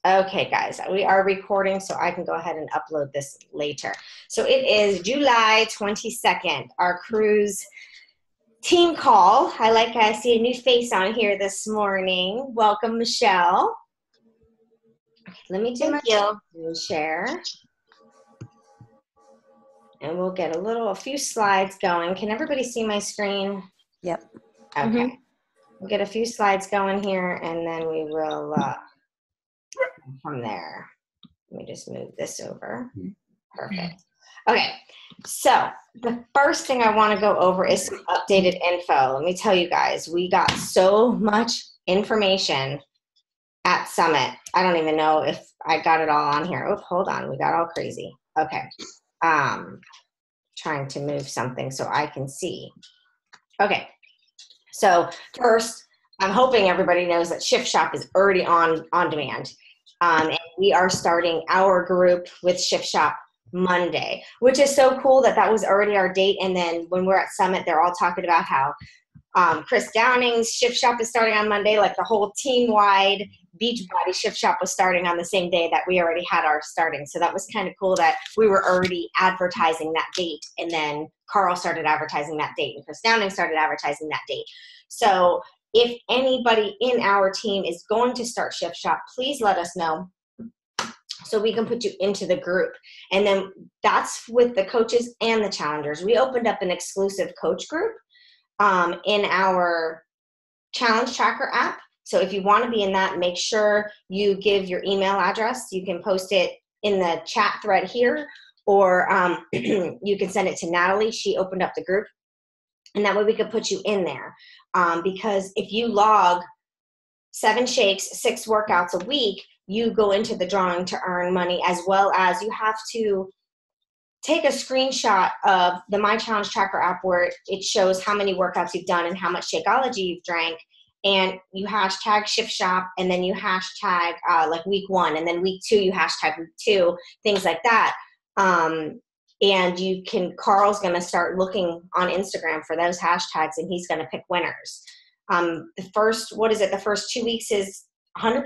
Okay, guys, we are recording, so I can go ahead and upload this later. So it is July 22nd, our cruise team call. I see a new face on here this morning. Welcome, Michelle. Okay, let me do my screen share. And we'll get a few slides going. Can everybody see my screen? Yep. Okay. We'll get a few slides going here, and then we will from there. Let me just move this over. Perfect. Okay, so the first thing I want to go over is some updated info. Let me tell you guys, we got so much information at Summit. I don't even know if I got it all on here. Oh, hold on. We got all crazy. Okay. Trying to move something so I can see. Okay. So first, I'm hoping everybody knows that Shift Shop is already on demand. And we are starting our group with Shift Shop Monday, which is so cool that was already our date. And then when we're at Summit, they're all talking about how Chris Downing's Shift Shop is starting on Monday, like the whole team-wide Beachbody Shift Shop was starting on the same day that we already had our starting. So that was kind of cool that we were already advertising that date. And then Carl started advertising that date and Chris Downing started advertising that date. So if anybody in our team is going to start Shift Shop, please let us know so we can put you into the group. And then that's with the coaches and the challengers. We opened up an exclusive coach group in our challenge tracker app. So if you want to be in that, make sure you give your email address. You can post it in the chat thread here, or you can send it to Natalie. She opened up the group. And that way we could put you in there. Because if you log 7 shakes, 6 workouts a week, you go into the drawing to earn money, as well as you have to take a screenshot of the My Challenge Tracker app where it shows how many workouts you've done and how much Shakeology you've drank. And you hashtag Shift Shop, and then you hashtag like week 1, and then week 2, you hashtag week 2, things like that. And you can, Carl's going to start looking on Instagram for those hashtags, and he's going to pick winners. The first 2 weeks is $100,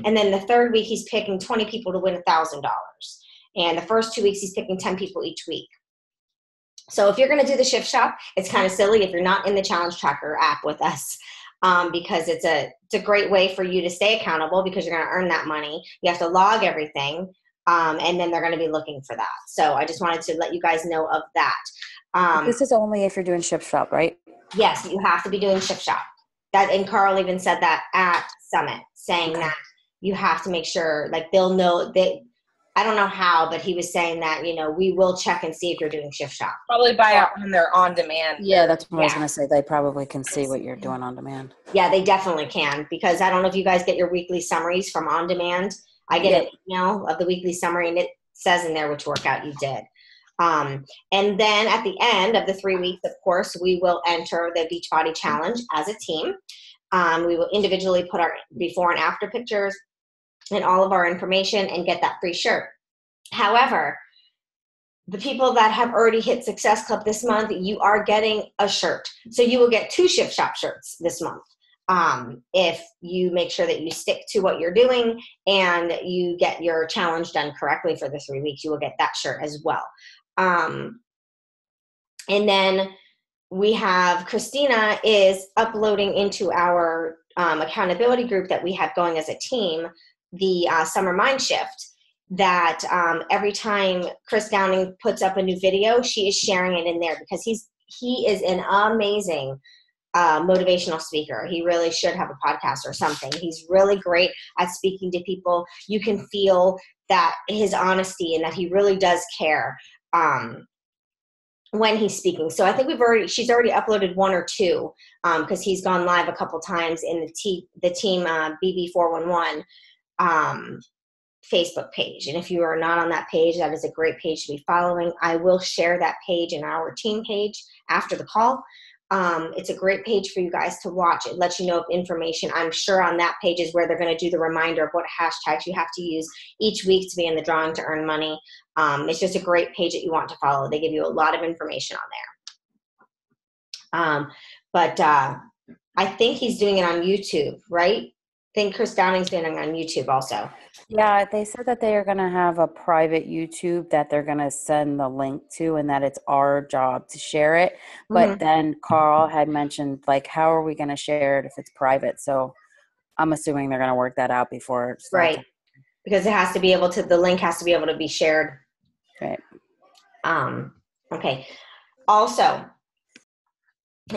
and then the 3rd week he's picking 20 people to win $1,000. And the first 2 weeks he's picking 10 people each week. So if you're going to do the Shift Shop, it's kind of silly if you're not in the Challenge Tracker app with us, because it's a great way for you to stay accountable, because you're going to earn that money. You have to log everything. And then they're going to be looking for that. So I just wanted to let you guys know of that. This is only if you're doing Shift Shop, right? Yes, you have to be doing Shift Shop. And Carl even said that at Summit, saying that you have to make sure, like, they'll know that. I don't know how, but he was saying that, we will check and see if you're doing Shift Shop. Probably when they're on demand. Yeah, that's what I was going to say. They probably can see what you're doing on demand. Yeah, they definitely can, because I don't know if you guys get your weekly summaries from on demand. I get an email of the weekly summary, and it says in there which workout you did. And then at the end of the 3 weeks, of course, we will enter the Beachbody Challenge as a team. We will individually put our before and after pictures and all of our information and get that free shirt. However, the people that have already hit Success Club this month, you are getting a shirt. So you will get 2 Shift Shop shirts this month. If you make sure that you stick to what you're doing and you get your challenge done correctly for the 3 weeks, you will get that shirt as well. And then we have Christina is uploading into our accountability group that we have going as a team, the Summer Mind Shift, that every time Chris Downing puts up a new video, she is sharing it in there, because he is an amazing motivational speaker. He really should have a podcast or something. He's really great at speaking to people. You can feel that his honesty and that he really does care when he's speaking. So I think she's already uploaded 1 or 2 because he's gone live a couple times in the team BB411 Facebook page. And if you are not on that page, that is a great page to be following. I will share that page in our team page after the call. It's a great page for you guys to watch. It lets you know of information. I'm sure on that page is where they're going to do the reminder of what hashtags you have to use each week to be in the drawing to earn money. It's just a great page that you want to follow. They give you a lot of information on there. But I think he's doing it on YouTube, right? think Chris Downing's doing it on YouTube also. Yeah, they said that they are going to have a private YouTube that they're going to send the link to, and that it's our job to share it. But then Carl had mentioned, like, how are we going to share it if it's private? So I'm assuming they're going to work that out before it starts. Right. Because it has to be able to, the link has to be able to be shared. Right. Okay. Also,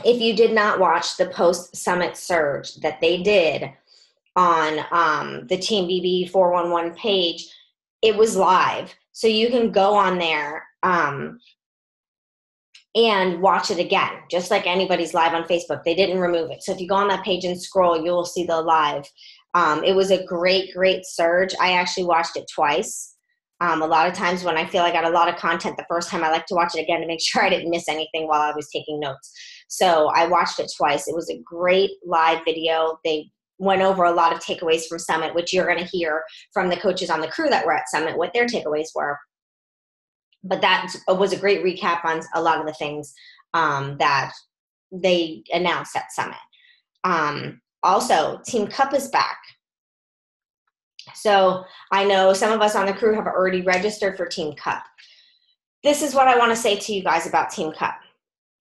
if you did not watch the post-summit surge that they did on the Team BB 411 page, it was live. So you can go on there and watch it again, just like anybody's live on Facebook. They didn't remove it. So if you go on that page and scroll, you will see the live. It was a great, great surge. I actually watched it twice. A lot of times when I feel I got a lot of content the first time, I like to watch it again to make sure I didn't miss anything while I was taking notes. So I watched it twice. It was a great live video. They went over a lot of takeaways from Summit, which you're going to hear from the coaches on the crew that were at Summit, what their takeaways were. But that was a great recap on a lot of the things that they announced at Summit. Also, Team Cup is back. So I know some of us on the crew have already registered for Team Cup. This is what I want to say to you guys about Team Cup.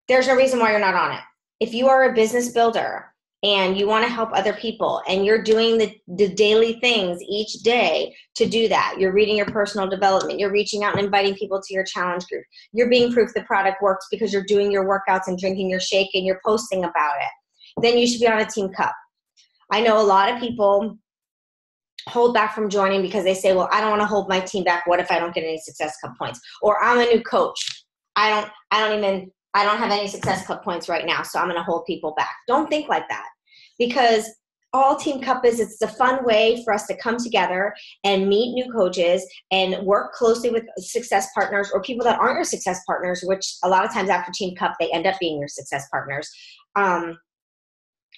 There's no reason why you're not on it. If you are a business builder and you want to help other people and you're doing the daily things each day to do that, you're reading your personal development, you're reaching out and inviting people to your challenge group, you're being proof the product works because you're doing your workouts and drinking your shake and you're posting about it, then you should be on a Team Cup. I know a lot of people hold back from joining because they say, well, I don't want to hold my team back. What if I don't get any Success Cup points? Or I'm a new coach. I don't have any Success Cup points right now, so I'm going to hold people back. Don't think like that, because all Team Cup is, it's a fun way for us to come together and meet new coaches and work closely with success partners or people that aren't your success partners, which a lot of times after Team Cup, they end up being your success partners.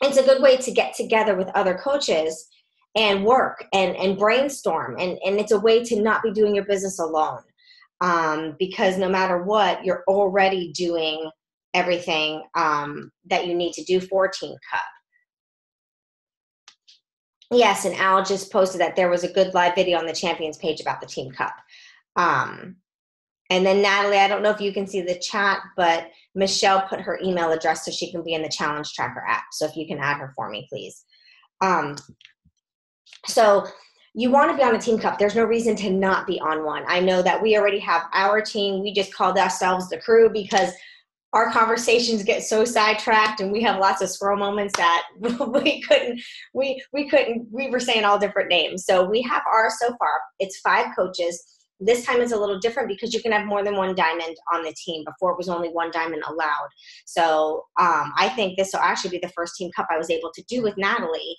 It's a good way to get together with other coaches and work and brainstorm. And it's a way to not be doing your business alone. Because no matter what, you're already doing everything that you need to do for Team Cup. Yes, and Al just posted that there was a good live video on the Champions page about the Team Cup. And then Natalie, I don't know if you can see the chat, but Michelle put her email address so she can be in the Challenge Tracker app. So if you can add her for me, please. So you want to be on a Team Cup. There's no reason to not be on one. I know that we already have our team. We just called ourselves the crew because our conversations get so sidetracked and we have lots of squirrel moments that we were saying all different names. So we have ours so far. It's 5 coaches. This time is a little different because you can have more than 1 diamond on the team. Before it was only 1 diamond allowed. So I think this will actually be the first Team Cup I was able to do with Natalie.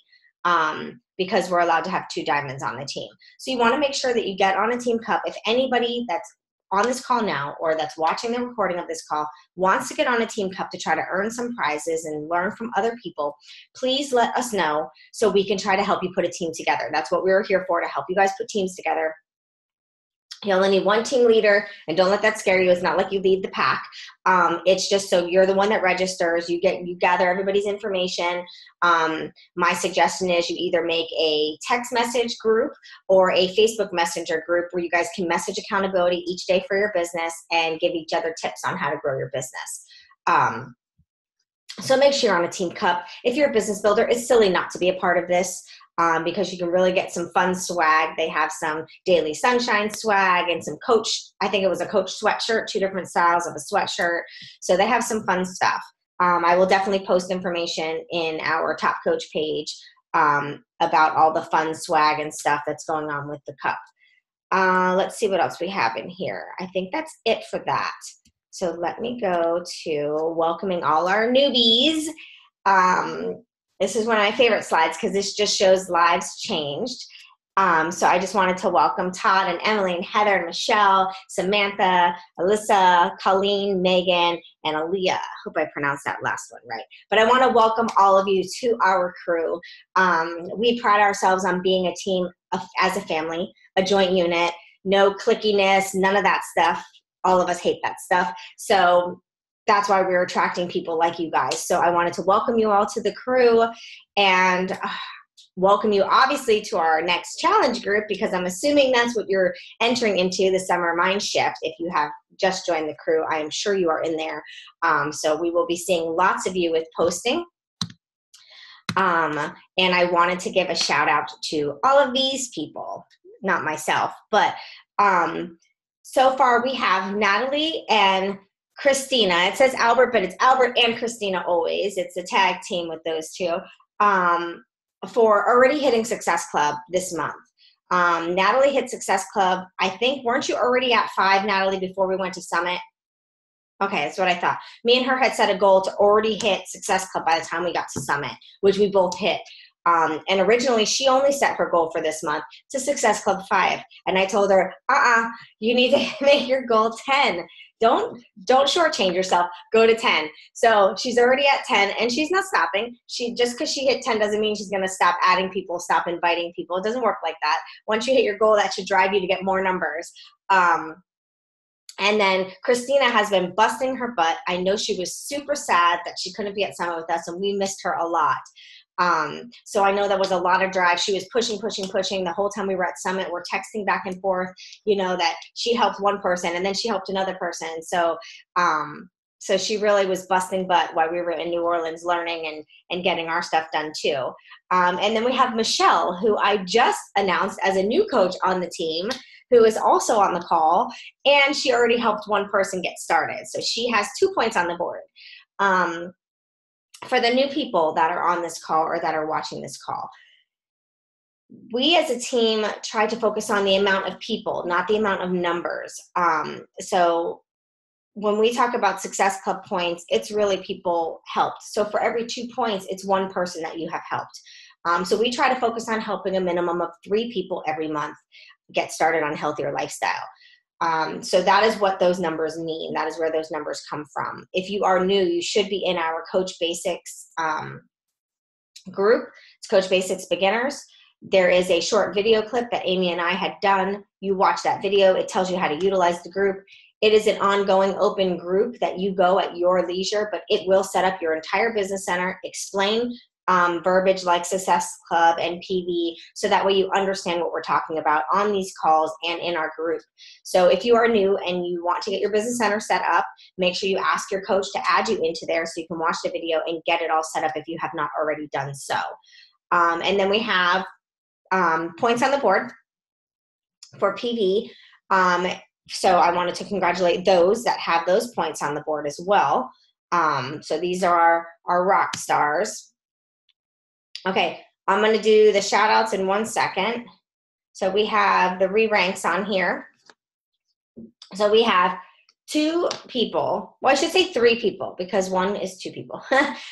Because we're allowed to have 2 diamonds on the team. So you want to make sure that you get on a Team Cup. If anybody that's on this call now or that's watching the recording of this call wants to get on a Team Cup to try to earn some prizes and learn from other people, please let us know so we can try to help you put a team together. That's what we were here for, to help you guys put teams together. You only need 1 team leader, and don't let that scare you. It's not like you lead the pack. It's just so you're the one that registers. You gather everybody's information. My suggestion is you either make a text message group or a Facebook Messenger group where you guys can message accountability each day for your business and give each other tips on how to grow your business. So make sure you're on a Team Cup. If you're a business builder, it's silly not to be a part of this. Because you can really get some fun swag. They have some Daily Sunshine swag and some Coach, I think it was a Coach sweatshirt, 2 different styles of a sweatshirt. So they have some fun stuff. I will definitely post information in our Top Coach page about all the fun swag and stuff that's going on with the cup. Let's see what else we have in here. I think that's it for that. So let me go to welcoming all our newbies. This is one of my favorite slides because this just shows lives changed. So I just wanted to welcome Todd and Emily and Heather and Michelle, Samantha, Alyssa, Colleen, Megan, and Aaliyah. I hope I pronounced that last one right. But I want to welcome all of you to our crew. We pride ourselves on being a team as a family, a joint unit, no clickiness, none of that stuff. All of us hate that stuff. So that's why we're attracting people like you guys. So I wanted to welcome you all to the crew. And welcome you obviously to our next challenge group, because I'm assuming that's what you're entering into, the summer mind shift. If you have just joined the crew, I am sure you are in there. So we will be seeing lots of you with posting. And I wanted to give a shout out to all of these people, not myself, but so far we have Natalie and Christina. It says Albert, but it's Albert and Christina always. It's a tag team with those two, for already hitting Success Club this month. Natalie hit Success Club. I think, weren't you already at 5, Natalie, before we went to Summit? Okay, that's what I thought. Me and her had set a goal to already hit Success Club by the time we got to Summit, which we both hit. And originally, she only set her goal for this month to Success Club 5. And I told her, you need to make your goal 10. Don't shortchange yourself. Go to 10. So she's already at 10, and she's not stopping. Just because she hit 10 doesn't mean she's going to stop adding people, stop inviting people. It doesn't work like that. Once you hit your goal, that should drive you to get more numbers. And then Christina has been busting her butt. I know she was super sad that she couldn't be at Summit with us, and we missed her a lot. So I know that was a lot of drive. She was pushing the whole time we were at Summit. We're texting back and forth, that she helped one person and then she helped another person. So, so she really was busting butt while we were in New Orleans learning and getting our stuff done too. And then we have Michelle, who I just announced as a new coach on the team, who is also on the call, and she already helped one person get started. So she has 2 points on the board. For the new people that are on this call or that are watching this call, we as a team try to focus on the amount of people, not the amount of numbers. So when we talk about Success Club points, it's really people helped. So for every 2 points, it's one person that you have helped. So we try to focus on helping a minimum of 3 people every month get started on healthier lifestyle. So that is what those numbers mean. That is where those numbers come from. If you are new, you should be in our Coach Basics group. It's Coach Basics Beginners. There is a short video clip that Amy and I had done. You watch that video. It tells you how to utilize the group. It is an ongoing open group that you go at your leisure, but it will set up your entire business center, explain verbiage like Success Club and PV, so that way you understand what we're talking about on these calls and in our group. So if you are new and you want to get your business center set up, make sure you ask your coach to add you into there so you can watch the video and get it all set up if you have not already done so. And then we have points on the board for PV. So I wanted to congratulate those that have those points on the board as well. So these are our rock stars. Okay, I'm going to do the shout outs in 1 second. So we have the re-ranks on here. So we have 2 people. Well, I should say 3 people, because 1 is 2 people.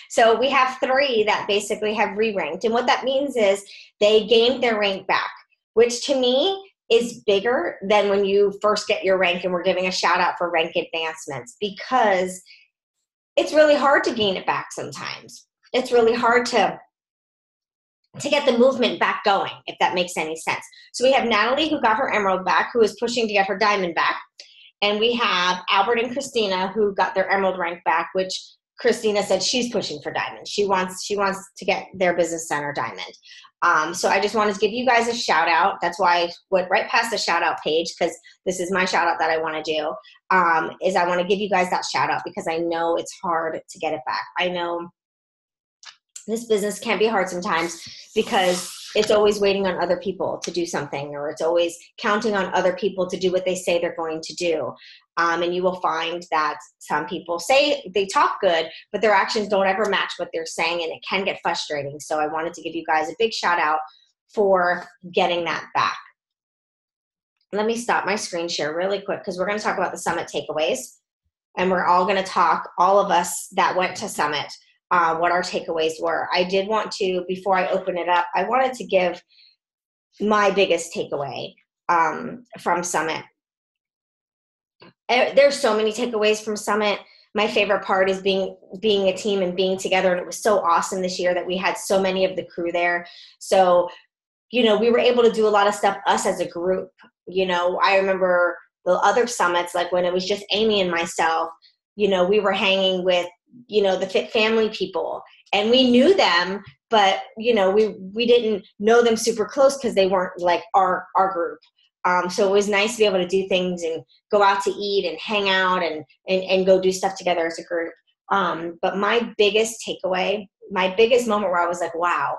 So we have 3 that basically have re-ranked. And what that means is they gained their rank back, which to me is bigger than when you first get your rank and we're giving a shout out for rank advancements, because it's really hard to gain it back sometimes. It's really hard to get the movement back going, if that makes any sense. So we have Natalie, who got her emerald back, who is pushing to get her diamond back. And we have Albert and Christina, who got their emerald rank back, which Christina said she's pushing for diamond. She wants to get their business center diamond. So I just wanted to give you guys a shout out. That's why I went right past the shout out page, because this is my shout out that I want to do, is I want to give you guys that shout out, because I know it's hard to get it back. I know this business can be hard sometimes, because it's always waiting on other people to do something, or it's always counting on other people to do what they say they're going to do. And you will find that some people say they talk good, but their actions don't ever match what they're saying, and it can get frustrating. So I wanted to give you guys a big shout out for getting that back. Let me stop my screen share really quick, because we're going to talk about the Summit takeaways, and we're all going to talk, all of us that went to Summit, what our takeaways were. I did want to, before I open it up, I wanted to give my biggest takeaway from Summit. There's so many takeaways from Summit. My favorite part is being a team and being together, and it was so awesome this year that we had so many of the crew there. So, we were able to do a lot of stuff, us as a group. I remember the other summits, like when it was just Amy and myself, we were hanging with, the Fit Family people, and we knew them, but we didn't know them super close because they weren't like our group. So it was nice to be able to do things and go out to eat and hang out and go do stuff together as a group. But my biggest takeaway, my biggest moment where I was like, wow,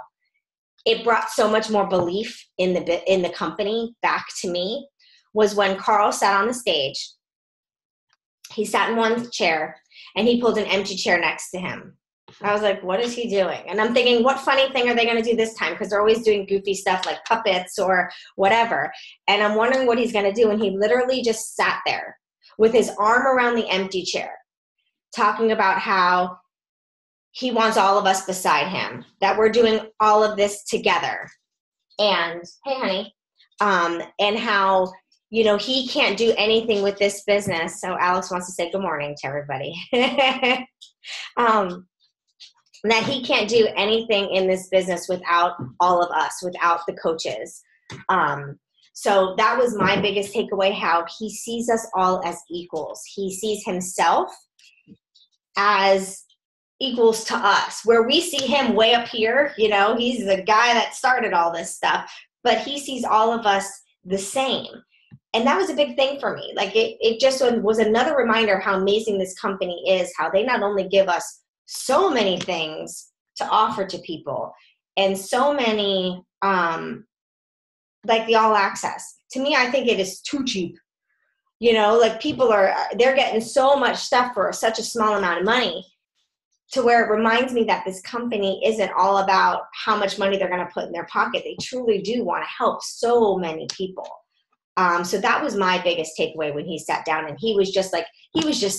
it brought so much more belief in the company back to me, was when Carl sat on the stage. He sat in one chair and he pulled an empty chair next to him. I was like, what is he doing? And I'm thinking, what funny thing are they going to do this time? Because they're always doing goofy stuff like puppets or whatever. And I'm wondering what he's going to do. And he literally just sat there with his arm around the empty chair, talking about how he wants all of us beside him, that we're doing all of this together. And, hey, honey, and how, he can't do anything with this business. So Alex wants to say good morning to everybody. That he can't do anything in this business without all of us, without the coaches. So that was my biggest takeaway, how he sees us all as equals. He sees himself as equals to us, where we see him way up here. He's the guy that started all this stuff, but he sees all of us the same. And that was a big thing for me. Like it just was another reminder how amazing this company is, how they not only give us so many things to offer to people and so many, like the all access. To me, I think it is too cheap. Like people they're getting so much stuff for such a small amount of money, to where it reminds me that this company isn't all about how much money they're going to put in their pocket. They truly do want to help so many people. So that was my biggest takeaway when he sat down, and he was just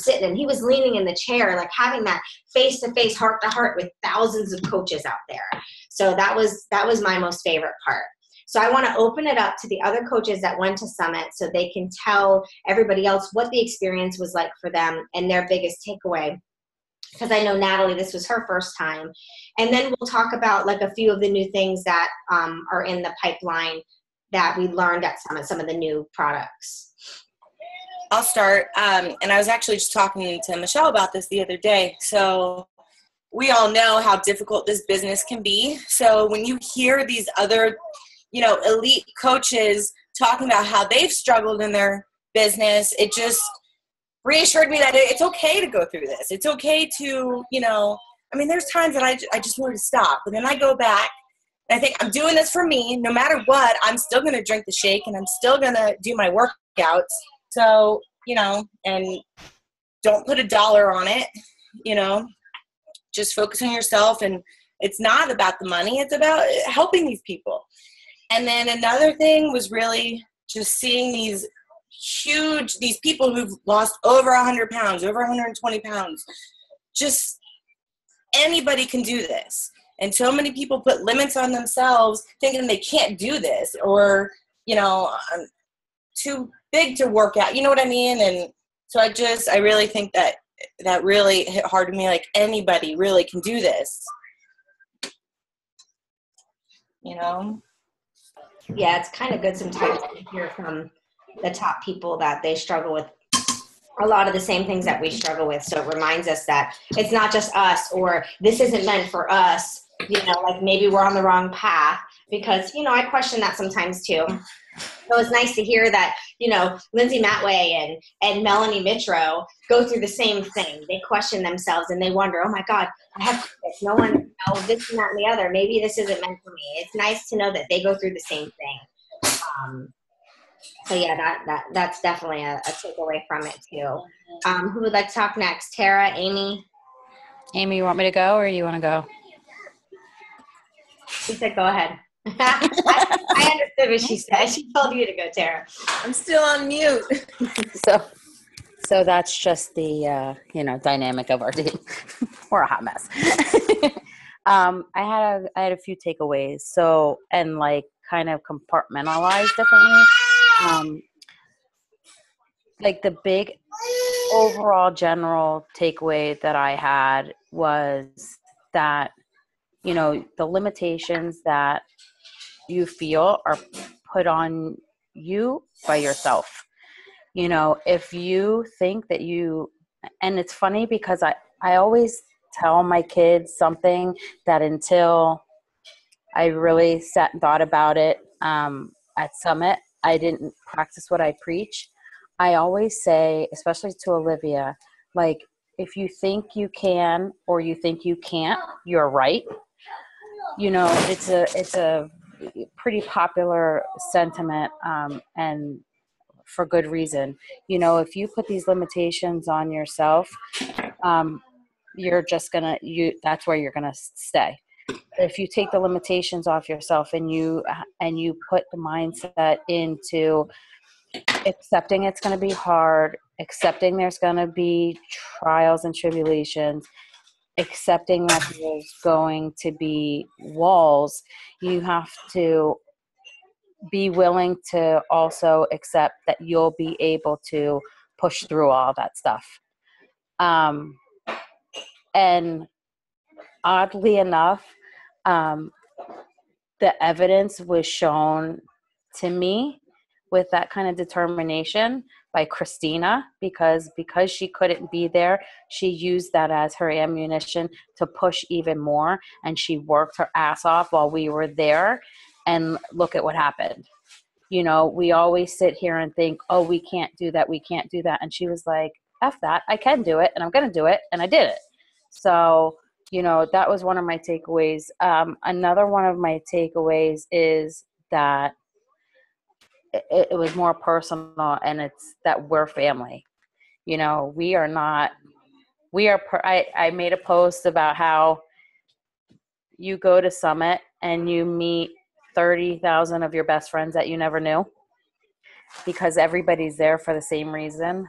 sitting and he was leaning in the chair, like having that face-to-face, heart-to-heart with thousands of coaches out there. So that was my most favorite part. So I want to open it up to the other coaches that went to Summit so they can tell everybody else what the experience was like for them and their biggest takeaway. Because I know Natalie, this was her first time. And then we'll talk about like a few of the new things that are in the pipeline that we learned at Summit, some of the new products. I'll start. And I was actually just talking to Michelle about this the other day. So we all know how difficult this business can be. So when you hear these other, elite coaches talking about how they've struggled in their business, it just reassured me that it's okay to go through this. It's okay to, there's times that I just wanted to stop. But then I go back and I think I'm doing this for me. No matter what, I'm still going to drink the shake and I'm still going to do my workouts. So, and don't put $1 on it, just focus on yourself. And it's not about the money. It's about helping these people. And then another thing was really just seeing these people who've lost over 100 pounds, over 120 pounds. Just anybody can do this. And so many people put limits on themselves thinking they can't do this, or, I'm too big to work out. You know what I mean? And so I really think that really hit hard to me. Like anybody really can do this. Yeah, it's kind of good sometimes to hear from the top people that they struggle with a lot of the same things that we struggle with. So it reminds us that it's not just us, or this isn't meant for us, like maybe we're on the wrong path, because, I question that sometimes too. So it's nice to hear that, Lindsay Matway and Melanie Mitro go through the same thing. They question themselves and they wonder, oh my God, I have this. No one, this and that and the other. Maybe this isn't meant for me. It's nice to know that they go through the same thing. So yeah, that's definitely a takeaway from it too. Who would like to talk next? Tara, Amy? Amy, you want me to go or you want to go? She said, go ahead. I understood what she said. She told you to go, Tara. I'm still on mute. So that's just the, dynamic of our team. We're a hot mess. I had a few takeaways. So, and like kind of compartmentalized differently. Like the big overall general takeaway that I had was that, the limitations that you feel are put on you by yourself. If you think that and it's funny because I always tell my kids something that until I really sat and thought about it at Summit. I didn't practice what I preach. I always say, especially to Olivia, like, if you think you can or you think you can't, you're right. You know, it's a pretty popular sentiment, and for good reason. You know, if you put these limitations on yourself, you're just gonna that's where you're gonna stay. If you take the limitations off yourself and you put the mindset into accepting it's going to be hard, accepting there's going to be trials and tribulations, accepting that there's going to be walls, you have to be willing to also accept that you'll be able to push through all that stuff. And oddly enough, the evidence was shown to me with that kind of determination by Christina, because she couldn't be there, she used that as her ammunition to push even more, and she worked her ass off while we were there, and look at what happened. You know, we always sit here and think, oh, we can't do that, and she was like, F that, I can do it, and I'm going to do it, and I did it. So, you know, that was one of my takeaways. Another one of my takeaways is that it was more personal, and it's that we're family. You know, I made a post about how you go to Summit and you meet 30,000 of your best friends that you never knew, because everybody's there for the same reason.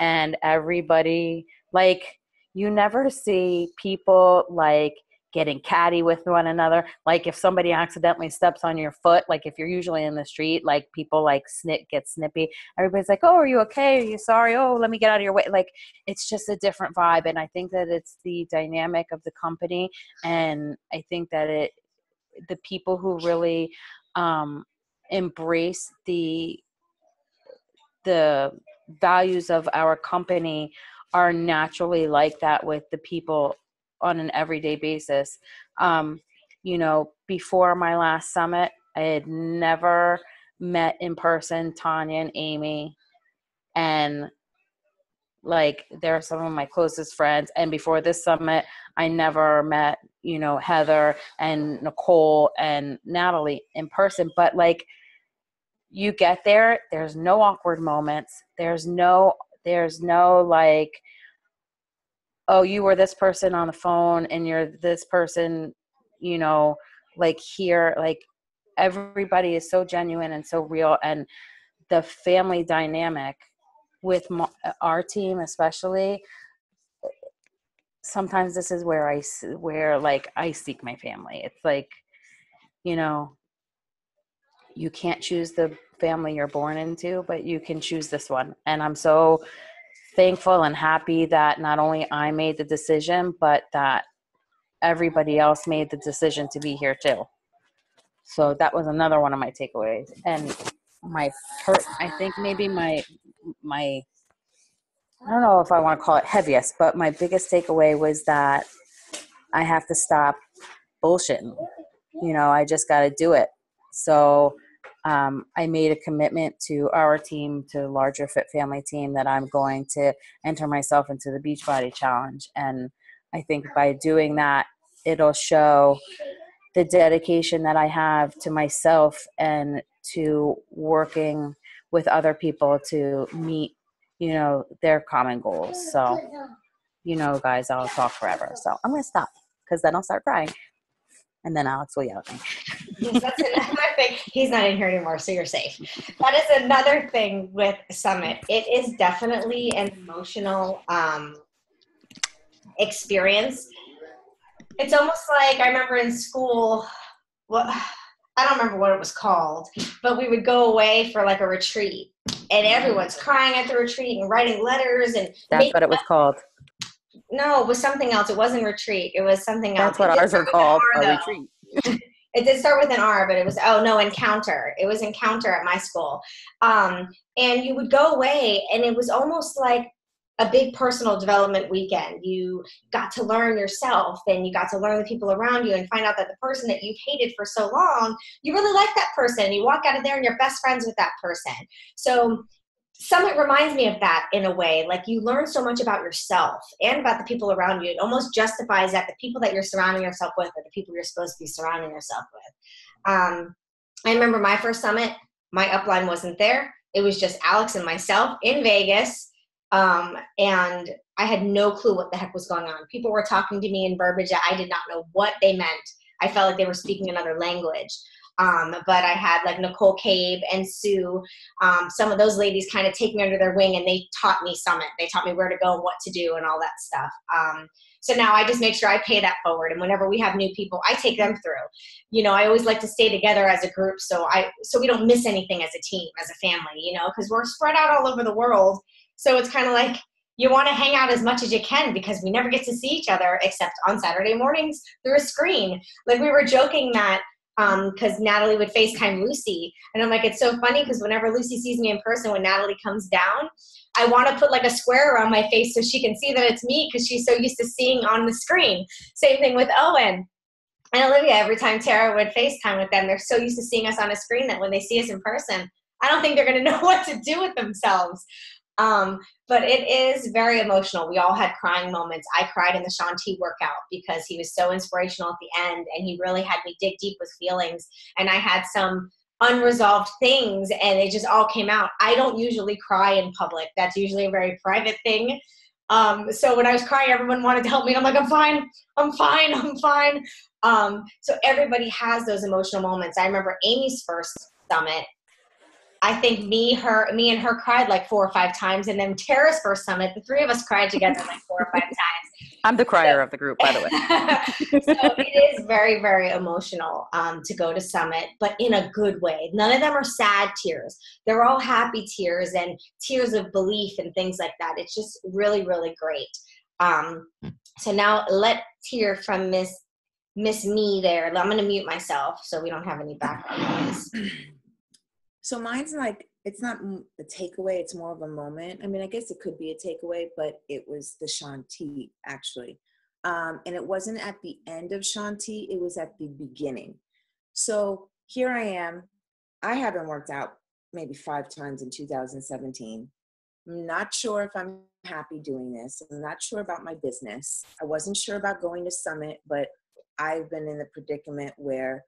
And everybody, like, you never see people like getting catty with one another. Like, if somebody accidentally steps on your foot, like if you're usually in the street, like people like get snippy. Everybody's like, oh, are you okay? Are you sorry? Oh, let me get out of your way. Like, it's just a different vibe. And I think that it's the dynamic of the company. And I think that the people who really embrace the values of our company are naturally like that with the people on an everyday basis. You know, before my last summit, I had never met in person Tanya and Amy, and like, they're some of my closest friends. And before this summit, I never met, you know, Heather and Nicole and Natalie in person. But like, you get there, there's no awkward moments. There's no like, oh, you were this person on the phone and you're this person, you know, like here, like everybody is so genuine and so real. And the family dynamic with our team, especially, sometimes this is where I seek my family. It's like, you know, you can't choose the family you're born into, but you can choose this one. And I'm so thankful and happy that not only I made the decision, but that everybody else made the decision to be here too. So that was another one of my takeaways. And I think maybe my I don't know if I want to call it heaviest, but my biggest takeaway was that I have to stop bullshitting. You know, I just got to do it. So I made a commitment to our team, to Larger Fit Family team, that I'm going to enter myself into the Beachbody Challenge. And I think by doing that, it'll show the dedication that I have to myself and to working with other people to meet, you know, their common goals. So, you know, guys, I'll talk forever. So I'm going to stop, because then I'll start crying. And then Alex will yell at me. That's another thing. He's not in here anymore, so you're safe. That is another thing with Summit. It is definitely an emotional experience. It's almost like, I remember in school, well, I don't remember what it was called, but we would go away for like a retreat, and everyone's crying at the retreat and writing letters. And that's what it was called. No, it was something else. It wasn't retreat. It was something else. That's what ours are called, a retreat. It did start with an R, but it was, encounter. It was encounter at my school. And you would go away, and it was almost like a big personal development weekend. You got to learn yourself, and you got to learn the people around you, and find out that the person that you've hated for so long, you really like that person. You walk out of there and you're best friends with that person. So Summit reminds me of that in a way. Like, you learn so much about yourself and about the people around you. It almost justifies that the people that you're surrounding yourself with are the people you're supposed to be surrounding yourself with. I remember my first Summit, my upline wasn't there. It was just Alex and myself in Vegas. And I had no clue what the heck was going on. People were talking to me in verbiage that I did not know what they meant. I felt like they were speaking another language. But I had like Nicole Cabe and Sue. Some of those ladies kind of take me under their wing, and they taught me Summit. They taught me where to go and what to do and all that stuff. So now I just make sure I pay that forward. And whenever we have new people, I take them through. You know, I always like to stay together as a group so we don't miss anything as a team, as a family, you know, because we're spread out all over the world. So it's kind of like you want to hang out as much as you can, because we never get to see each other except on Saturday mornings through a screen. Like, we were joking that because Natalie would FaceTime Lucy. And I'm like, it's so funny because whenever Lucy sees me in person, when Natalie comes down, I want to put like a square around my face so she can see that it's me, because she's so used to seeing on the screen. Same thing with Owen and Olivia. Every time Tara would FaceTime with them, they're so used to seeing us on a screen that when they see us in person, I don't think they're going to know what to do with themselves. But it is very emotional. We all had crying moments. I cried in the Shaun T workout because he was so inspirational at the end, and he really had me dig deep with feelings. And I had some unresolved things, and it just all came out. I don't usually cry in public. That's usually a very private thing. So when I was crying, everyone wanted to help me. I'm like, I'm fine. So everybody has those emotional moments. I remember Amy's first Summit. I think me and her cried like 4 or 5 times. And then Tara's first Summit, the 3 of us cried together like 4 or 5 times. I'm the crier of the group, by the way. So it is very, very emotional to go to Summit, but in a good way. None of them are sad tears. They're all happy tears and tears of belief and things like that. It's just really, really great. So now let's hear from Miss Me there. I'm going to mute myself so we don't have any background noise. So mine's like, it's not a takeaway, it's more of a moment. I mean, I guess it could be a takeaway, but it was the Shaun T, actually. And it wasn't at the end of Shaun T, it was at the beginning. So here I am. I haven't worked out maybe 5 times in 2017. I'm not sure if I'm happy doing this. I'm not sure about my business. I wasn't sure about going to Summit, but I've been in the predicament where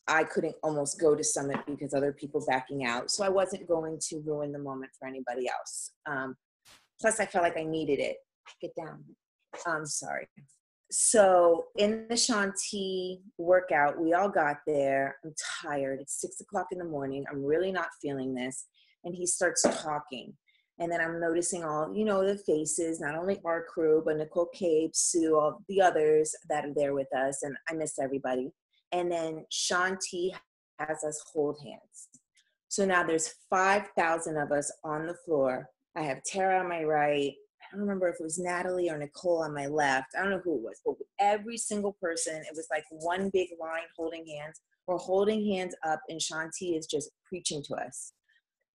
I couldn't almost go to Summit because other people backing out. So I wasn't going to ruin the moment for anybody else. Plus I felt like I needed it. Get down. I'm sorry. So in the Shaun T workout, we all got there. I'm tired. It's 6 o'clock in the morning. I'm really not feeling this. And he starts talking. And then I'm noticing all, you know, the faces, not only our crew, but Nicole Cabe, Sue, all the others that are there with us. And I miss everybody. And then Shaun T has us hold hands. So now there's 5,000 of us on the floor. I have Tara on my right. I don't remember if it was Natalie or Nicole on my left. I don't know who it was, but every single person, it was like one big line holding hands. We're holding hands up, and Shaun T is just preaching to us.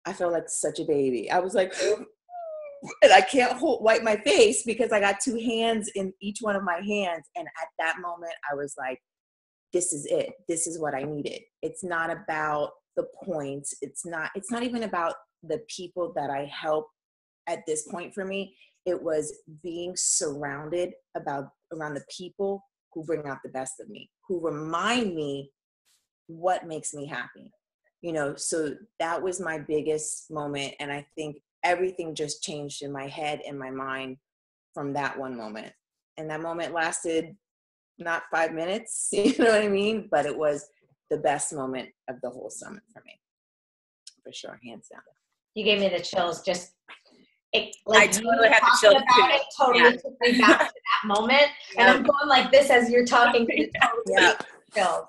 I felt like such a baby. I was like, and I can't wipe my face because I got 2 hands in each one of my hands. And at that moment, I was like, this is it. This is what I needed. It's not about the points. It's not even about the people that I help at this point for me. It was being surrounded around the people who bring out the best of me, who remind me what makes me happy. You know, so that was my biggest moment. And I think everything just changed in my head and my mind from that one moment. And that moment lasted not 5 minutes, you know what I mean? But it was the best moment of the whole summit for me, for sure, hands down. You gave me the chills. Just I totally had the chills about it totally took me back to that moment, and I'm going like this as you're talking. Chills.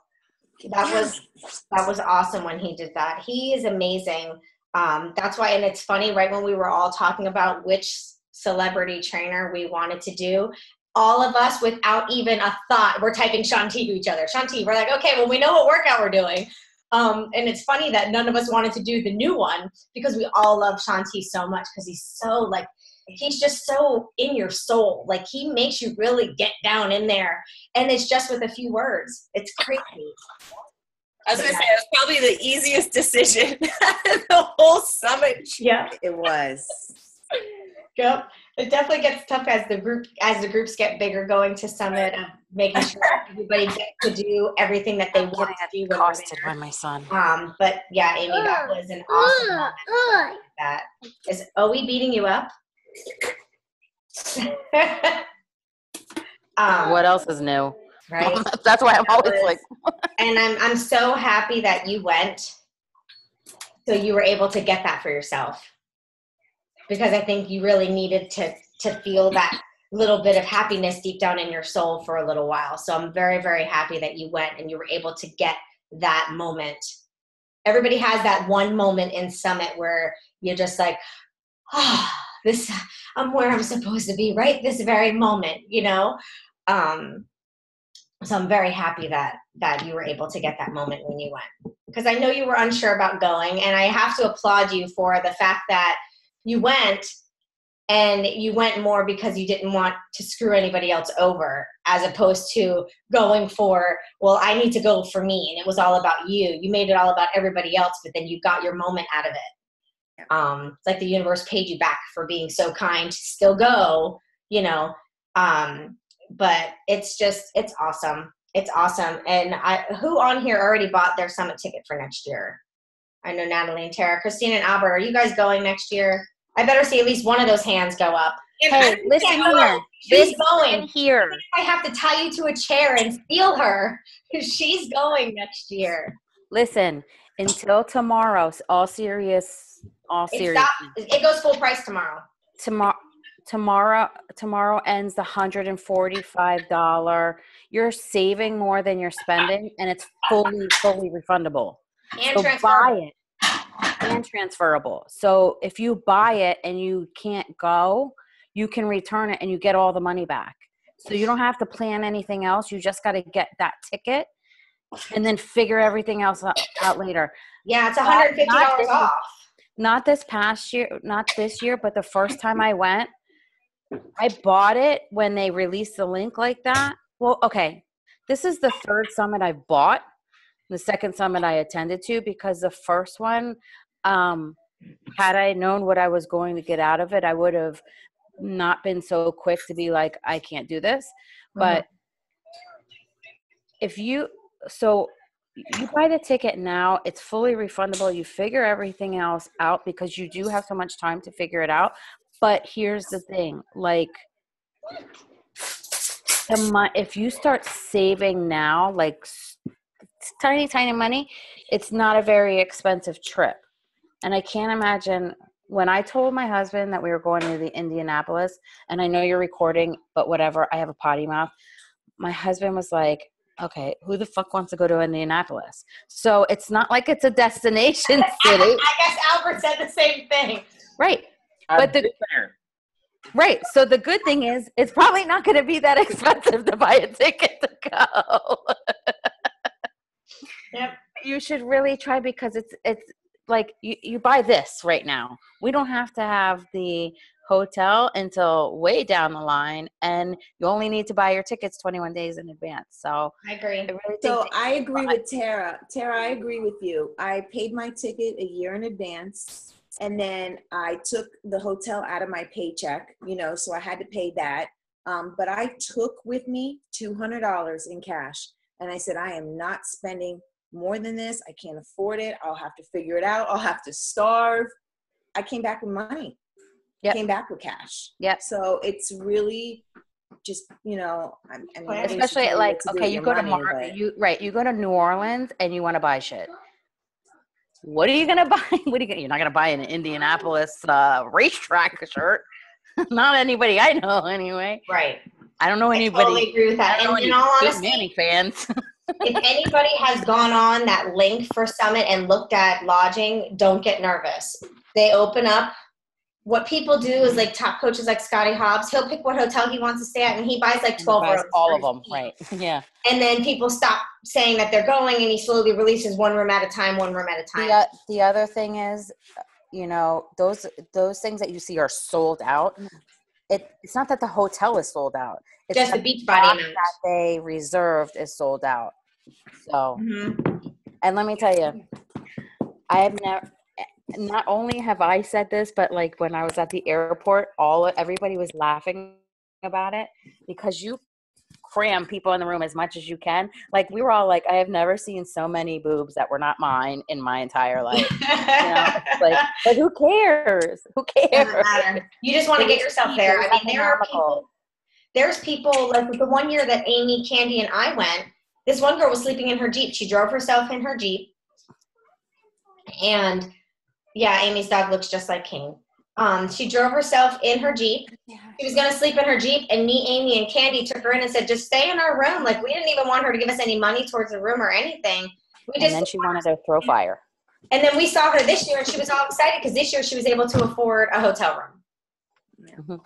That was awesome when he did that. He is amazing. That's why, and it's funny. Right when we were all talking about which celebrity trainer we wanted to do, all of us, without even a thought, we're typing Shaun T to each other. Shaun T. We're like, okay, well, we know what workout we're doing. And it's funny that none of us wanted to do the new one because we all love Shaun T so much because he's so like, he's just so in your soul. Like he makes you really get down in there, and it's just with a few words. It's crazy. I was going to say, it was probably the easiest decision the whole summit. Yeah, It was. Yep. It definitely gets tough as the groups get bigger, going to summit, making sure everybody gets to do everything that they want to do. Accosted by my son. But yeah, Amy, that was an awesome moment. That is Owie beating you up. What else is new? Right. That's why I'm always like. And I'm so happy that you went, so you were able to get that for yourself. Because I think you really needed to feel that little bit of happiness deep down in your soul for a little while. So I'm very, very happy that you went and you were able to get that moment. Everybody has that one moment in Summit where you're just like, I'm where I'm supposed to be right this very moment, you know? So I'm very happy that you were able to get that moment when you went. Because I know you were unsure about going, and I have to applaud you for the fact that you went, and you went more because you didn't want to screw anybody else over, as opposed to going for, well, I need to go for me, and it was all about you. You made it all about everybody else, but then you got your moment out of it. It's like the universe paid you back for being so kind to still go, you know. But it's awesome. It's awesome. And who on here already bought their summit ticket for next year? I know Natalie and Tara. Christine and Albert, are you guys going next year? I better see at least one of those hands go up. Hey, listen here. She's going. Here. I have to tie you to a chair and steal her. She's going next year. Listen, until tomorrow, all serious. It goes full price tomorrow. Tomorrow ends the $145. You're saving more than you're spending, and it's fully refundable. And so transferable. Buy it. And transferable. So if you buy it and you can't go, you can return it and you get all the money back. So you don't have to plan anything else. You just got to get that ticket and then figure everything else out later. Yeah, it's $150 off. Not this past year, not this year, but the first time I went, I bought it when they released the link like that. Well, okay, this is the third summit I've bought. The second summit I attended to, because the first one, had I known what I was going to get out of it, I would have not been so quick to be like, I can't do this. But if you buy the ticket now, it's fully refundable. You figure everything else out because you do have so much time to figure it out. But here's the thing, like, if you start saving now, like tiny money, it's not a very expensive trip. And I can't imagine, when I told my husband that we were going to the Indianapolis, and I know you're recording, but whatever, I have a potty mouth. My husband was like, okay, who the fuck wants to go to Indianapolis? So it's not like it's a destination city. I guess Albert said the same thing. Right. Right. So the good thing is, it's probably not going to be that expensive to buy a ticket to go. Yep. You should really try, because it's like you buy this right now. We don't have to have the hotel until way down the line, and you only need to buy your tickets 21 days in advance. So I agree. I agree with Tara. Tara, I agree with you. I paid my ticket a year in advance, and then I took the hotel out of my paycheck, so I had to pay that. But I took with me $200 in cash, and I said, I am not spending more than this. I can't afford it. I'll have to figure it out. I'll have to starve. I came back with money. Yep. Came back with cash. Yeah. So it's really just, especially like, okay, you go you go to New Orleans and you want to buy shit. What are you going to buy? You're not going to buy an Indianapolis racetrack shirt. Not anybody I know anyway. Right. I don't know anybody. I totally agree with that. And in all honesty, Manning fans. If anybody has gone on that link for Summit and looked at lodging, don't get nervous. They open up. What people do is, like, top coaches like Scotty Hobbs, he'll pick what hotel he wants to stay at, and he buys like 12 rooms. All of them, right? Yeah. And then people stop saying that they're going, and he slowly releases one room at a time. The other thing is, you know, those things that you see are sold out. It's not that the hotel is sold out. It's just the that beach spot body amount. that they reserved is sold out. So, and let me tell you, I have never, not only have I said this, but like when I was at the airport, everybody was laughing about it because you cram people in the room as much as you can. Like we were all like, I have never seen so many boobs that were not mine in my entire life. You know, but who cares? Who cares? Doesn't matter. You just want to get yourself there. I mean, there's people like the one year that Amy, Candy, and I went, this one girl was sleeping in her Jeep. She drove herself in her Jeep. And yeah, Amy's dog looks just like King. She drove herself in her Jeep. She was going to sleep in her Jeep, and me, Amy, and Candy took her in and said, just stay in our room. Like, we didn't even want her to give us any money towards the room or anything. And then she wanted to throw fire. And then we saw her this year, and she was all excited because this year she was able to afford a hotel room.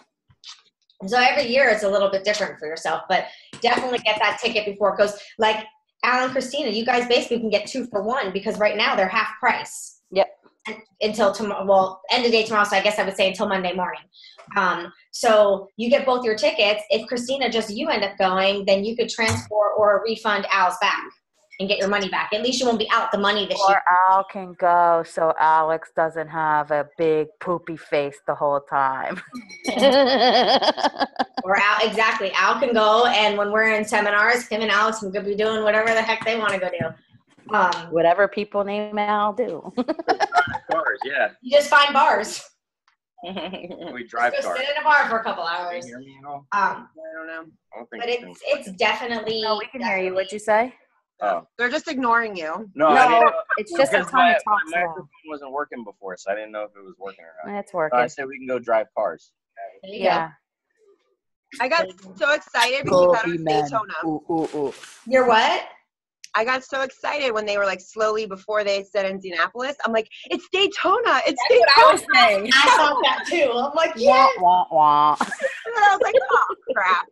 So every year it's a little bit different for yourself, but definitely get that ticket before it goes. Like Al and Christina, you guys basically can get 2 for 1 because right now they're half price. Yep. Until tomorrow, well, end of day tomorrow, so I guess I would say until Monday morning. So you get both your tickets. If Christina, just you end up going, then you could transfer or refund Al's back and get your money back. At least you won't be out the money this year. Or Al can go so Alex doesn't have a big poopy face the whole time. Or Al, exactly. Al can go, and when we're in seminars, him and Alex can be doing whatever the heck they want to go do. Whatever people name Al do. Bars, yeah. You just find bars. We drive Just go cars. sit in a bar for a couple hours. Can you hear me at all? I don't know. I don't think But so. it's definitely. No, we can hear you. What'd you say? Oh. They're just ignoring you. No, I didn't know. It's just Because sometimes my talks microphone wasn't working before, so I didn't know if it was working or not. It's So working. I said we can go drive cars. There you Yeah. I got so excited because I was Daytona. Ooh. You're what? I got so excited when they were like slowly before they said Indianapolis. I'm like, it's Daytona. It's That's Daytona. what I was saying. I thought that too. I'm like, yeah. Wah. And I was like, oh crap.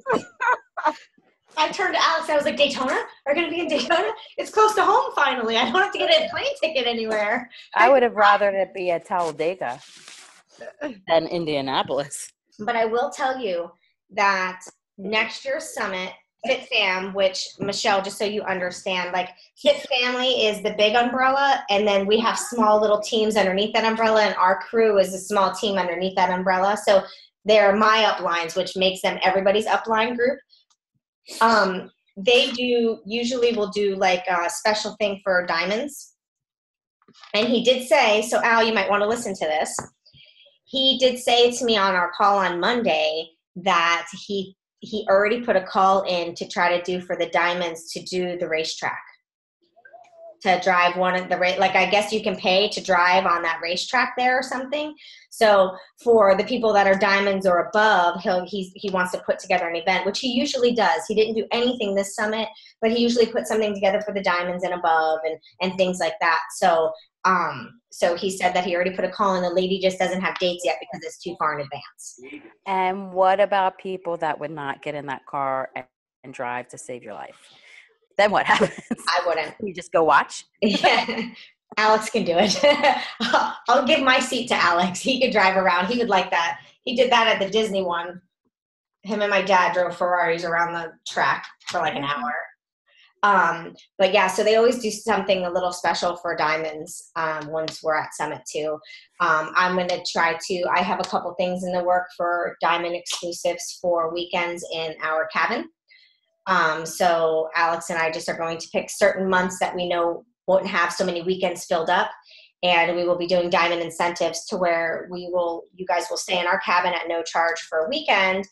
I turned to Alex. I was like, Daytona? Are going to be in Daytona? It's close to home finally. I don't have to get a plane ticket anywhere. I would have rather it be at Talladega than Indianapolis. But I will tell you that next year's summit, Fit Fam, which Michelle, just so you understand, like Fit Family is the big umbrella, and then we have small little teams underneath that umbrella, and our crew is a small team underneath that umbrella. So they're my uplines, which makes them everybody's upline group. They usually will do like a special thing for diamonds. And he did say, so Al, you might want to listen to this. He did say to me on our call on Monday that he already put a call in to try to do for the diamonds to do the racetrack, to drive one of the like I guess you can pay to drive on that racetrack there or something. So for the people that are diamonds or above, he wants to put together an event, which he usually does. He didn't do anything this summit, but he usually puts something together for the diamonds and above and things like that. So so he said that he already put a call in. The lady just doesn't have dates yet because it's too far in advance. And what about people that would not get in that car and drive to save your life? Then what happens? I wouldn't. You just go watch? Yeah. Alex can do it. I'll give my seat to Alex. He could drive around. He would like that. He did that at the Disney one. Him and my dad drove Ferraris around the track for like an hour. But yeah, so they always do something a little special for diamonds once we're at Summit too. I'm going to try to, I have a couple things in the work for diamond exclusives for weekends in our cabin. So Alex and I just are going to pick certain months that we know won't have so many weekends filled up. And we will be doing diamond incentives to where you guys will stay in our cabin at no charge for a weekend.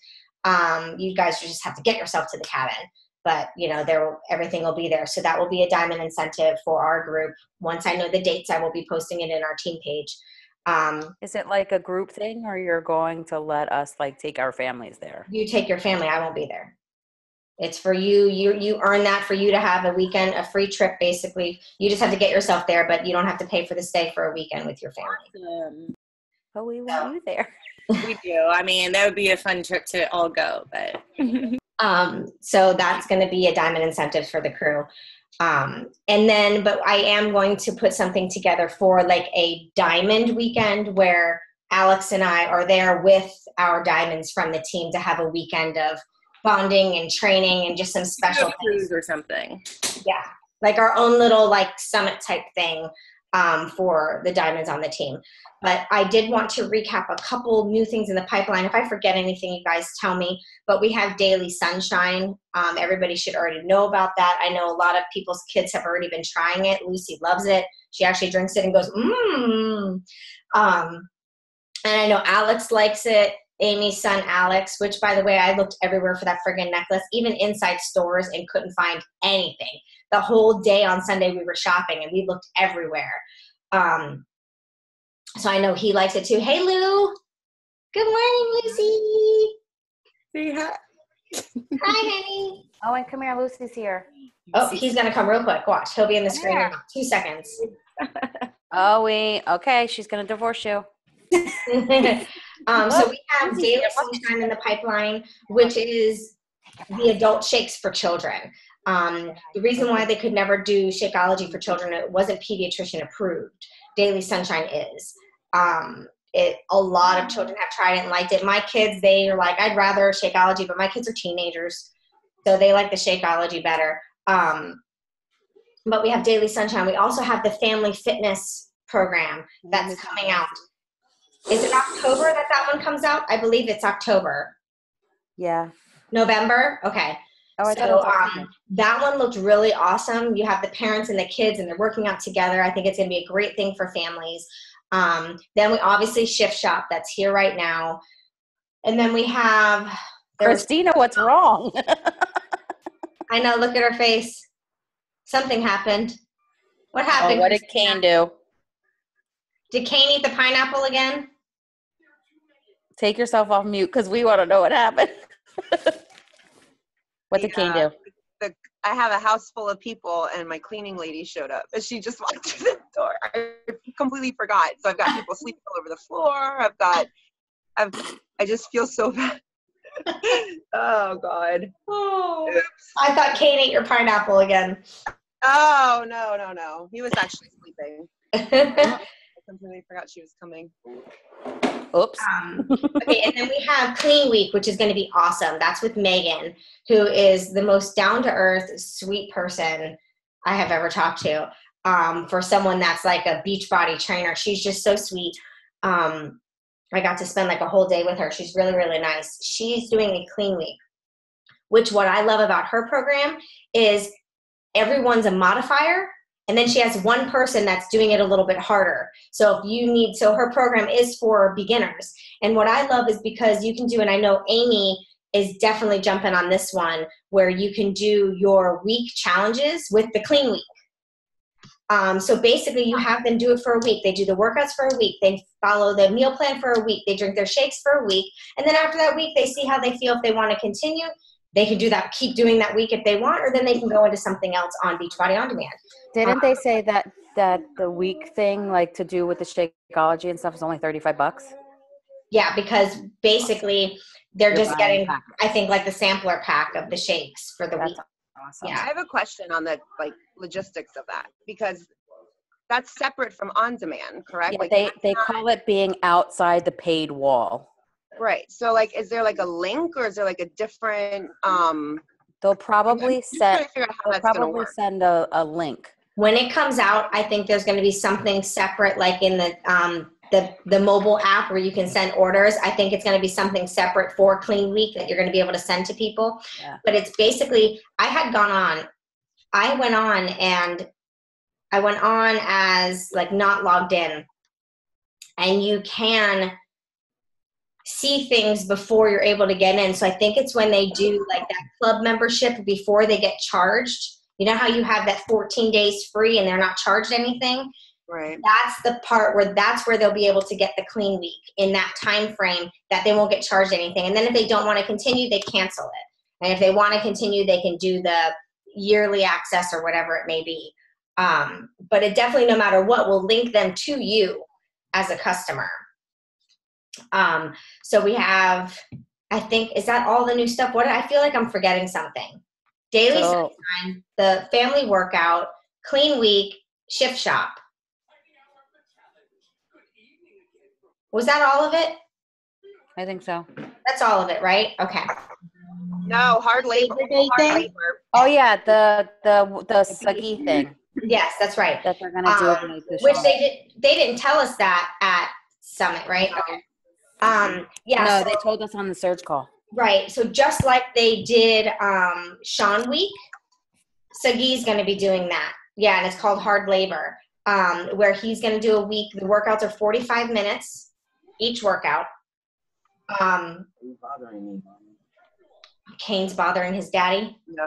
You guys just have to get yourself to the cabin. But, everything will be there. So that will be a diamond incentive for our group. Once I know the dates, I will be posting it in our team page. Is it like a group thing, or you're going to let us take our families there? You take your family. I won't be there. It's for you. You earn that for you to have a weekend, a free trip, basically. You just have to get yourself there, but you don't have to pay for the stay for a weekend with your family. But we want you there. We do. I mean, that would be a fun trip to all go, but... So that's going to be a diamond incentive for the crew. And then, but I am going to put something together for like a diamond weekend where Alex and I are there with our diamonds from the team to have a weekend of bonding and training and just some special cruise or something. Yeah, like our own little like summit type thing for the diamonds on the team. But I did want to recap a couple new things in the pipeline. If I forget anything, you guys tell me. But we have Daily Sunshine. Everybody should already know about that. I know a lot of people's kids have already been trying it. Lucy loves it. She actually drinks it and goes, mmm. And I know Alex likes it. Amy's son, Alex, which, by the way, I looked everywhere for that friggin' necklace, even inside stores, and couldn't find anything. The whole day on Sunday we were shopping, and we looked everywhere. So I know he likes it too. Hey, Lou. Good morning, Lucy. Say hi. Hi, honey. Oh, and come here. Lucy's here. Oh, he's going to come real quick. Watch. He'll be in the screen in about 2 seconds. Oh, okay. She's going to divorce you. So we have Daily Sunshine in the pipeline, which is the adult shakes for children. The reason why they could never do Shakeology for children, it wasn't pediatrician approved. Daily Sunshine is. A lot of children have tried it and liked it. My kids, they are like, I'd rather Shakeology, but my kids are teenagers, so they like the Shakeology better. But we have Daily Sunshine. We also have the Family Fitness program that's coming out. Is it October that one comes out? I believe it's October. Yeah. November? Okay. Oh, I so thought it was October. that one looked really awesome. You have the parents and the kids, and they're working out together. I think it's going to be a great thing for families. Then we obviously Shift Shop. That's here right now. And then we have... Christina, what's wrong? I know. Look at her face. Something happened. What happened? Oh, what did Kane do? Did Kane eat the pineapple again? Take yourself off mute because we want to know what happened. What did Kane do? I have a house full of people, and my cleaning lady showed up, and she just walked through the door. I completely forgot. So I've got people sleeping all over the floor. I just feel so bad. Oh God. Oh. Oops. I thought Kane ate your pineapple again. Oh no. He was actually sleeping. I completely forgot she was coming. Oops. Okay, and then we have Clean Week, which is going to be awesome. That's with Megan, who is the most down-to-earth, sweet person I have ever talked to. For someone that's like a Beachbody trainer, she's just so sweet. I got to spend like a whole day with her. She's really, really nice. She's doing a Clean Week, which what I love about her program is everyone's a modifier. And then she has one person that's doing it a little bit harder. So her program is for beginners. And what I love is because you can do, and I know Amy is definitely jumping on this one, where you can do your week challenges with the Clean Week. So basically you have them do it for a week. They do the workouts for a week. They follow the meal plan for a week. They drink their shakes for a week. And then after that week, they see how they feel. If they want to continue, they can do that, keep doing that week if they want, or then they can go into something else on Beachbody On Demand. Didn't they say that the week thing, like to do with the Shakeology and stuff, is only $35? Yeah, because basically they're just getting, pack. I think, like the sampler pack of the shakes for the week. Awesome. Yeah. I have a question on the logistics of that, because that's separate from on demand, correct? Yeah, they call it being outside the paid wall. Right. So is there like a link, or is there like a different They'll probably send a link. When it comes out, I think there's going to be something separate, like in the mobile app where you can send orders. I think it's going to be something separate for Clean Week that you're going to be able to send to people. Yeah. But it's basically, I went on as like not logged in, and you can see things before you're able to get in. So I think it's when they do like that club membership before they get charged. You know how you have that 14 days free and they're not charged anything? Right. That's the part where they'll be able to get the Clean Week in that time frame that they won't get charged anything. And then if they don't want to continue, they cancel it. And if they want to continue, they can do the yearly access or whatever it may be. But it definitely, no matter what, will link them to you as a customer. So we have, I think, is that all the new stuff? I feel like I'm forgetting something. daily So, sunshine, the family workout, clean week, shift shop. Was that all of it? I think so. That's all of it, right? Okay. No, hard labor. Hard labor. Oh yeah, the Sagi thing Yes, that's right. that they're gonna do like the Which show. they didn't tell us that at Summit, right? No. Okay. Yeah. No, So, they told us on the surge call. right. So just like they did Sean Week, Sagi's going to be doing that. Yeah, and it's called Hard Labor, where he's going to do a week. The workouts are 45 minutes each workout. Are you bothering me, Mom? Kane's bothering his daddy. No,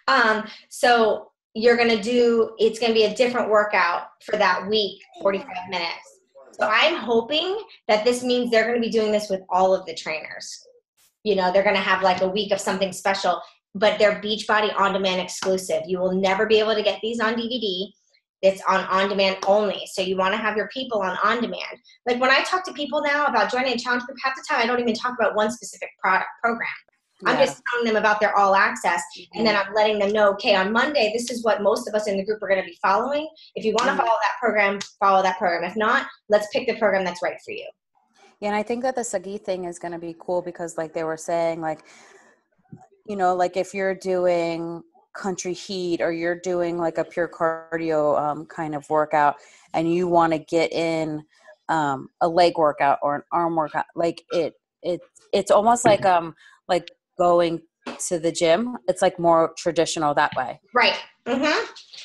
no. So you're going to do, it's going to be a different workout for that week, 45 minutes. So I'm hoping that this means they're going to be doing this with all of the trainers. You know, they're going to have like a week of something special, but they're Beachbody on-demand exclusive. You will never be able to get these on DVD. It's on-demand only. So you want to have your people on-demand. Like when I talk to people now about joining a challenge group, half the time I don't even talk about one specific program. I'm just telling them about their all access, and then I'm letting them know, okay, on Monday, this is what most of us in the group are going to be following. If you want to follow that program, follow that program. If not, let's pick the program that's right for you. Yeah, and I think that the Sagi thing is going to be cool because like they were saying, like, you know, like if you're doing country heat or you're doing like a pure cardio kind of workout and you want to get in a leg workout or an arm workout, like it's almost like going to the gym. It's like more traditional that way. Right.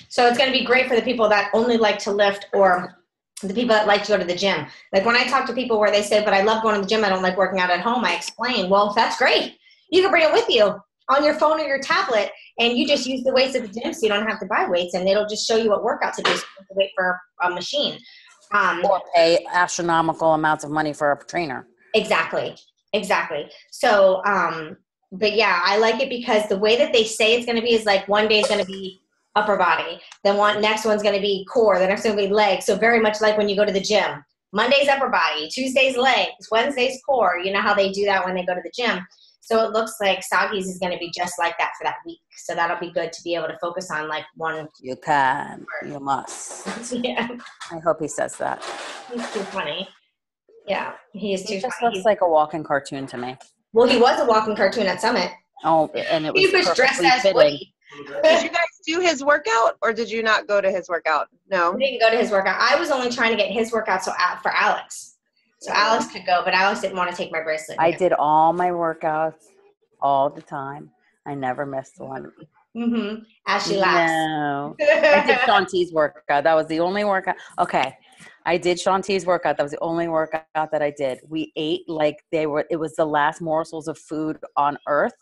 So it's going to be great for the people that only like to lift or the people that like to go to the gym. Like when I talk to people where they say, but I love going to the gym, I don't like working out at home, I explain, well, that's great. You can bring it with you on your phone or your tablet, and you just use the weights at the gym so you don't have to buy weights, and it'll just show you what workout to do, so you don't have to wait for a machine. Or pay astronomical amounts of money for a trainer. Exactly. So, but yeah, I like it because the way that they say it's going to be is like one day is going to be upper body, then next one's going to be core, the next one will be legs. So very much like when you go to the gym, Monday's upper body, Tuesday's legs, Wednesday's core. You know how they do that when they go to the gym. So it looks like Sagi's is going to be just like that for that week. So that'll be good to be able to focus on like one. You can, you must. Yeah. I hope he says that. He's too funny. Yeah, he is too He just funny. looks like a walking cartoon to me. Well, he was a walking cartoon at Summit. Oh, and it was He was dressed perfectly as fitting. Woody. Did you guys do his workout or did you not go to his workout? No. We didn't go to his workout. I was only trying to get his workout for Alex. So Alex could go, but Alex didn't want to take my bracelet. I did all my workouts all the time. I never missed one. As she laughs. No. I did Shanti's workout. That was the only workout. Okay. I did Shanti's workout. That was the only workout that I did. We ate like it was the last morsels of food on earth.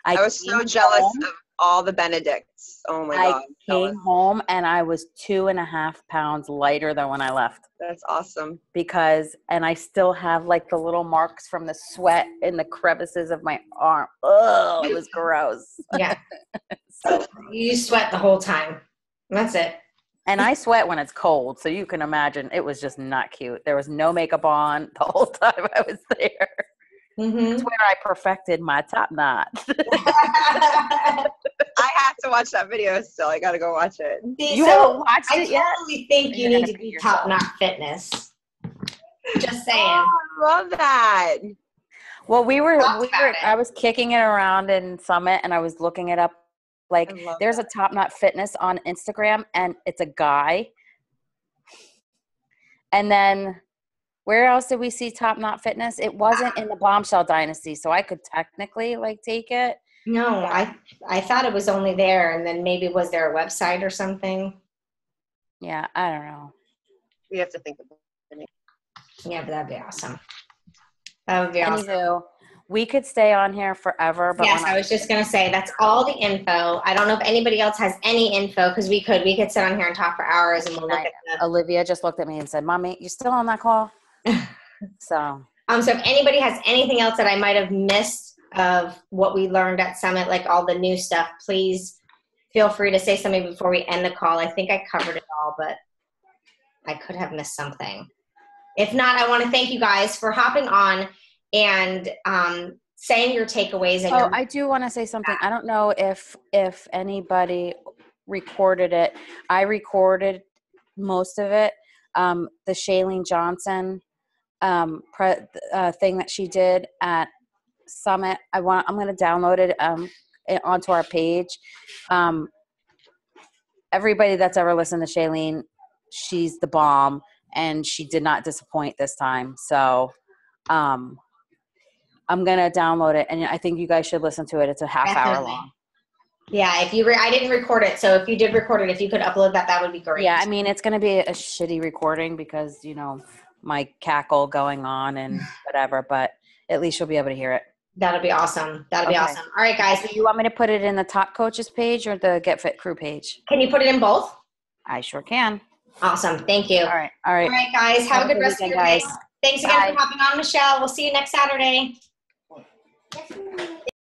I was so jealous of all the Benedicts. Oh my God. I came home and I was 2.5 pounds lighter than when I left. That's awesome. And I still have like the little marks from the sweat in the crevices of my arm. Oh, it was gross. Yeah. You sweat the whole time. That's it. And I sweat when it's cold, so you can imagine it was just not cute. There was no makeup on the whole time I was there. That's where I perfected my top knot. I have to watch that video still. I got to go watch it. You haven't watched it yet? I totally think you need to be Top Knot Fitness. Just saying. Oh, I love that. Well, I was kicking it around in Summit, and I was looking it up. Like, there's a Top Knot Fitness on Instagram, and it's a guy. And then where else did we see Top Knot Fitness? It wasn't in the Bombshell Dynasty, so I could technically like take it. No, I thought it was only there, and then maybe was there a website or something? Yeah, I don't know. We have to think about it. Yeah, but that'd be awesome. That would be awesome. Anywho, we could stay on here forever. But yes, I was just going to say, that's all the info. I don't know if anybody else has any info, because we could sit on here and talk for hours, and we'll look at the... Olivia just looked at me and said, Mommy, you still on that call? So if anybody has anything else that I might have missed of what we learned at Summit, like all the new stuff, please feel free to say something before we end the call. I think I covered it all, but I could have missed something. If not, I want to thank you guys for hopping on and saying your takeaways and Oh, your I do want to say something. I don't know if anybody recorded it. I recorded most of it. The Shailene Johnson thing that she did at Summit. I'm going to download it onto our page. Everybody that's ever listened to Shailene, she's the bomb, and she did not disappoint this time. So I'm going to download it, and I think you guys should listen to it. It's a half hour long. Yeah, if you I didn't record it, so if you did record it, if you could upload that, that would be great. Yeah, I mean, it's going to be a shitty recording because, you know, my cackle going on and whatever, but at least you'll be able to hear it. That'll be awesome. That'll be awesome. All right, guys. So you want me to put it in the Top Coaches page or the Get Fit Crew page? Can you put it in both? I sure can. Awesome. Thank you. All right, guys. Have a good rest of your day. Thanks again for hopping on, Michelle. We'll see you next Saturday.